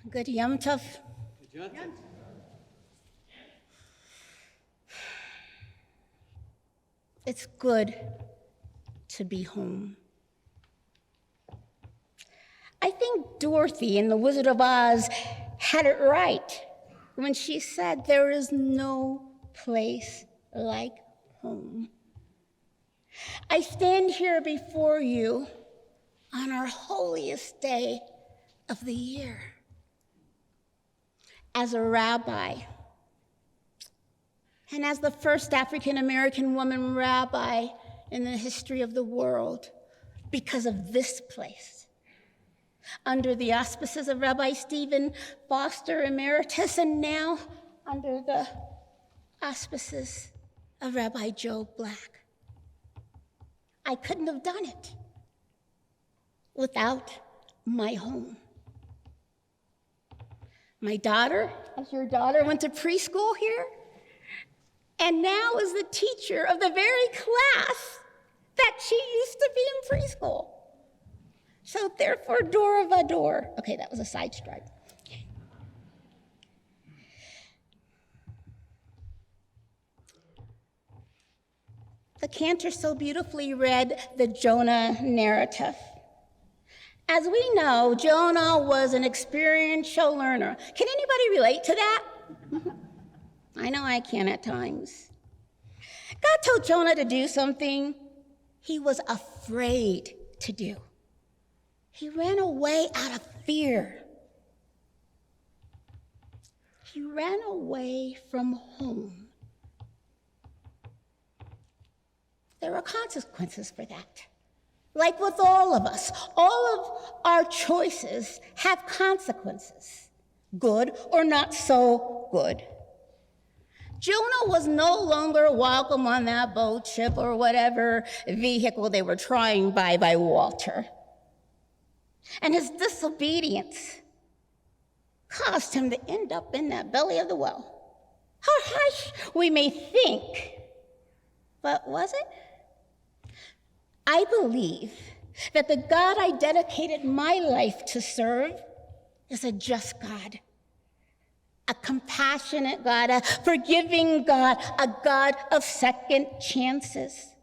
Good Yom Tov. It's good to be home. I think Dorothy in The Wizard of Oz had it right when she said there is no place like home. I stand here before you on our holiest day of the year as a rabbi and as the first African-American woman rabbi in the history of the world because of this place. Under the auspices of Rabbi Stephen Foster Emeritus, and now under the auspices of Rabbi Joe Black. I couldn't have done it without my home. My daughter, as your daughter, went to preschool here, and now is the teacher of the very class that she used to be in preschool. So therefore, Dora Vador. Okay, that was a side strike. The cantor so beautifully read the Jonah narrative. As we know, Jonah was an experiential learner. Can anybody relate to that? I know I can at times. God told Jonah to do something he was afraid to do. He ran away out of fear. He ran away from home. There are consequences for that. Like with all of us, all of our choices have consequences, good or not so good. Jonah was no longer welcome on that boat, ship, or whatever vehicle they were trying by Walter. And his disobedience caused him to end up in that belly of the well. How harsh we may think, but was it? I believe that the God I dedicated my life to serve is a just God, a compassionate God, a forgiving God, a God of second chances.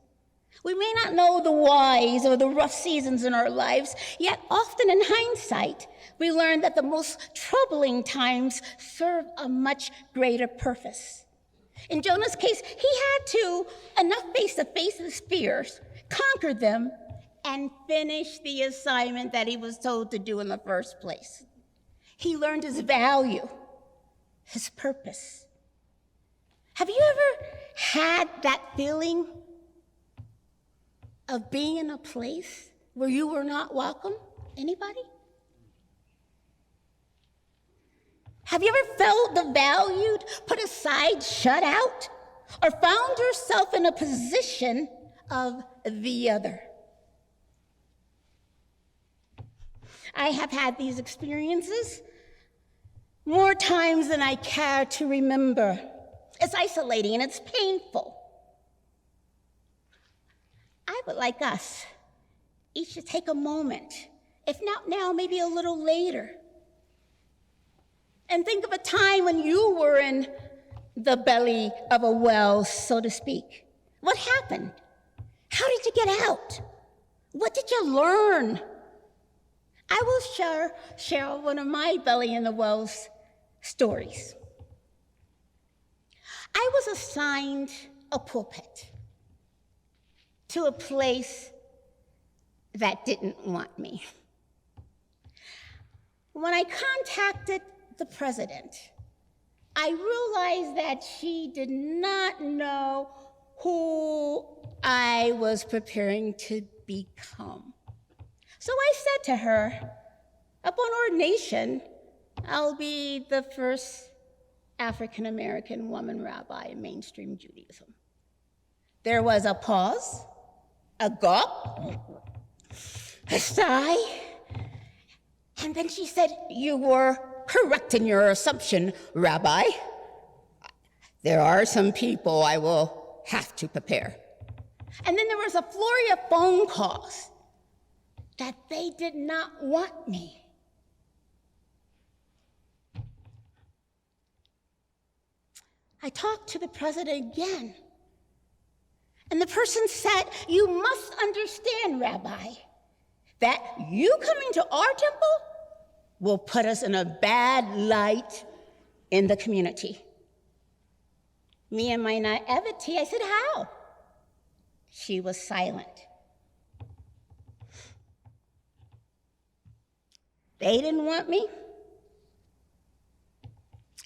We may not know the whys or the rough seasons in our lives, yet often in hindsight, we learn that the most troubling times serve a much greater purpose. In Jonah's case, he had to, enough face to face his fears, conquer them, and finish the assignment that he was told to do in the first place. He learned his value, his purpose. Have you ever had that feeling of being in a place where you were not welcome? Anybody? Have you ever felt devalued, put aside, shut out, or found yourself in a position of the other? I have had these experiences more times than I care to remember. It's isolating and it's painful. I would like us each to take a moment, if not now, maybe a little later, and think of a time when you were in the belly of a well, so to speak. What happened? How did you get out? What did you learn? I will share one of my belly in the wells stories. I was assigned a pulpit to a place that didn't want me. When I contacted the president, I realized that she did not know who I was preparing to become. So I said to her, upon ordination, I'll be the first African-American woman rabbi in mainstream Judaism. There was a pause, a gulp, a sigh, and then she said, "You were correct in your assumption, Rabbi. There are some people I will have to prepare." And then there was a flurry of phone calls that they did not want me. I talked to the president again. And the person said, "You must understand, Rabbi, that you coming to our temple will put us in a bad light in the community." Me and my naivety, I said, "How?" She was silent. They didn't want me,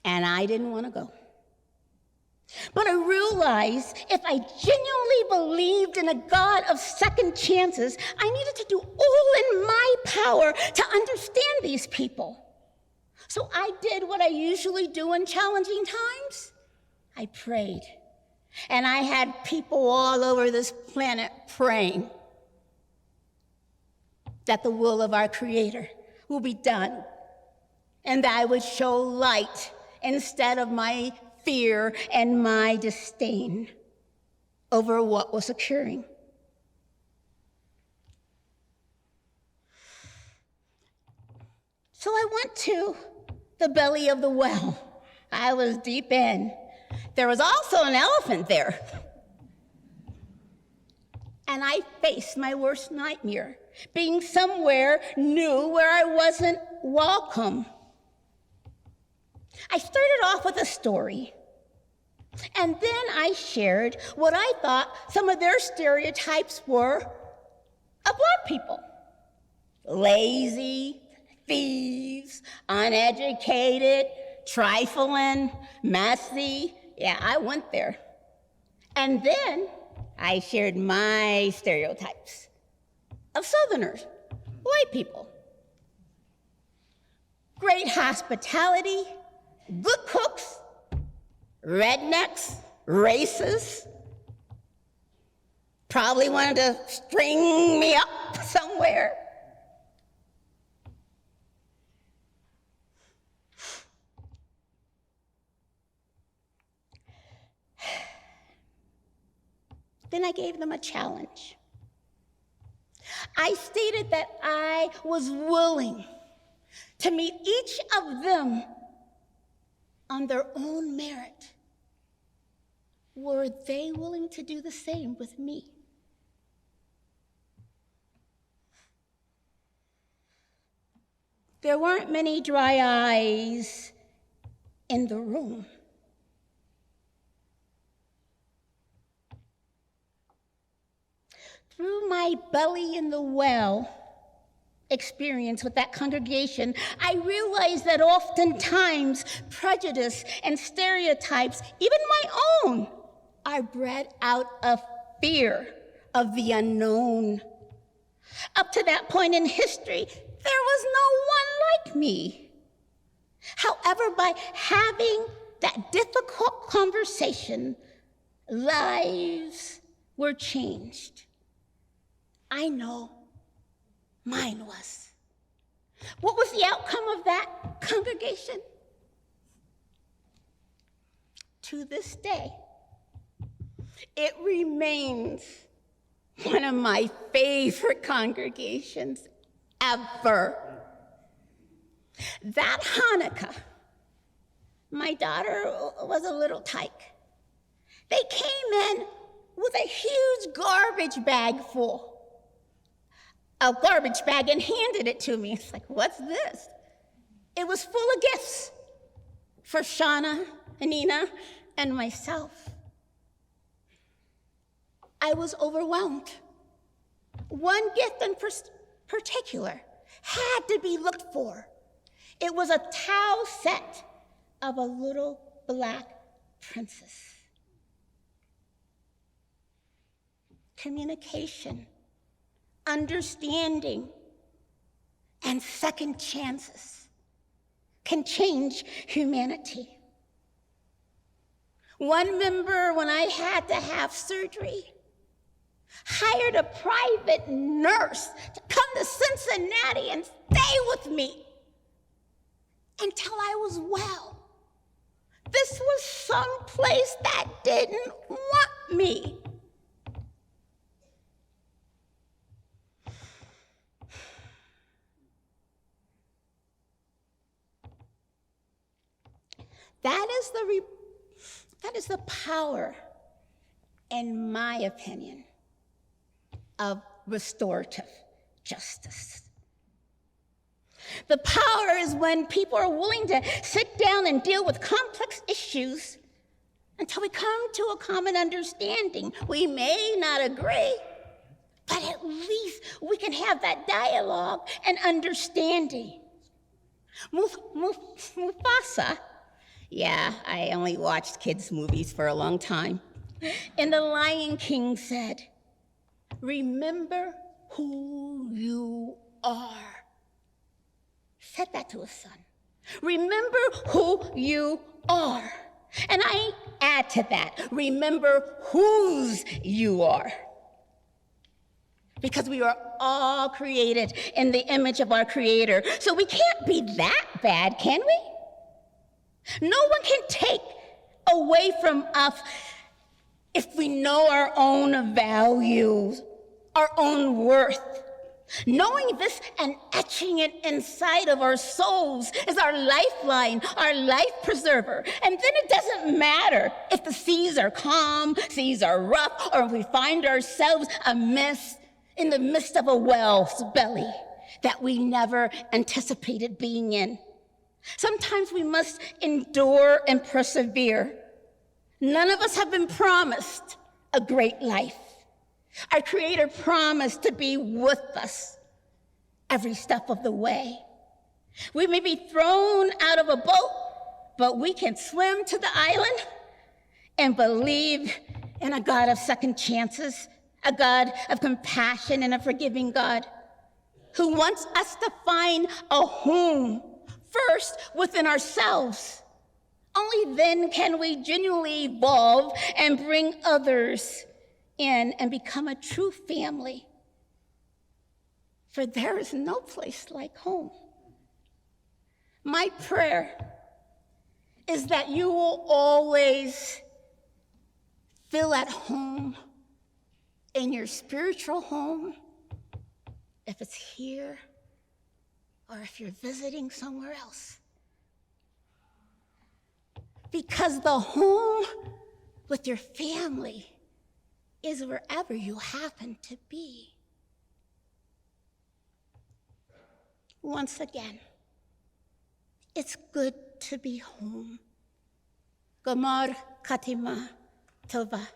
and I didn't want to go. But I realized if I genuinely believed in a God of second chances, I needed to do all in my power to understand these people. So I did what I usually do in challenging times. I prayed. And I had people all over this planet praying that the will of our Creator will be done, and that I would show light instead of my fear and my disdain over what was occurring. So I went to the belly of the well. I was deep in. There was also an elephant there. And I faced my worst nightmare, being somewhere new where I wasn't welcome. I started off with a story, and then I shared what I thought some of their stereotypes were of Black people. Lazy, thieves, uneducated, trifling, messy. Yeah, I went there. And then I shared my stereotypes of Southerners, white people. Great hospitality, good cooks, rednecks, racists. Probably wanted to string me up somewhere. Then I gave them a challenge. I stated that I was willing to meet each of them on their own merit. Were they willing to do the same with me? There weren't many dry eyes in the room. Through my belly in the well experience with that congregation, I realized that oftentimes prejudice and stereotypes, even my own, are bred out of fear of the unknown. Up to that point in history, there was no one like me. However, by having that difficult conversation, lives were changed. I know mine was. What was the outcome of that congregation? To this day, it remains one of my favorite congregations ever. That Hanukkah, my daughter was a little tyke. They came in with a huge garbage bag full. A garbage bag, and handed it to me. It's like, what's this? It was full of gifts for Shauna, Anina, and myself. I was overwhelmed. One gift in particular had to be looked for. It was a towel set of a little Black princess. Communication, understanding, and second chances can change humanity. One member, when I had to have surgery, hired a private nurse to come to Cincinnati and stay with me until I was well. This was some place that didn't want me. That is the power, in my opinion, of restorative justice. The power is when people are willing to sit down and deal with complex issues until we come to a common understanding. We may not agree, but at least we can have that dialogue and understanding. Mufasa, yeah, I only watched kids' movies for a long time, in The Lion King said, "Remember who you are." Said that to his son. Remember who you are. And I add to that, remember whose you are. Because we are all created in the image of our Creator. So we can't be that bad, can we? No one can take away from us if we know our own values, our own worth. Knowing this and etching it inside of our souls is our lifeline, our life preserver. And then it doesn't matter if the seas are calm, seas are rough, or if we find ourselves in the midst of a whale's belly that we never anticipated being in. Sometimes we must endure and persevere. None of us have been promised a great life. Our Creator promised to be with us every step of the way. We may be thrown out of a boat, but we can swim to the island and believe in a God of second chances, a God of compassion and a forgiving God who wants us to find a home first within ourselves. Only then can we genuinely evolve and bring others in and become a true family. For there is no place like home. My prayer is that you will always feel at home in your spiritual home, if it's here or if you're visiting somewhere else. Because the home with your family is wherever you happen to be. Once again, it's good to be home. Gomar Katima Tova.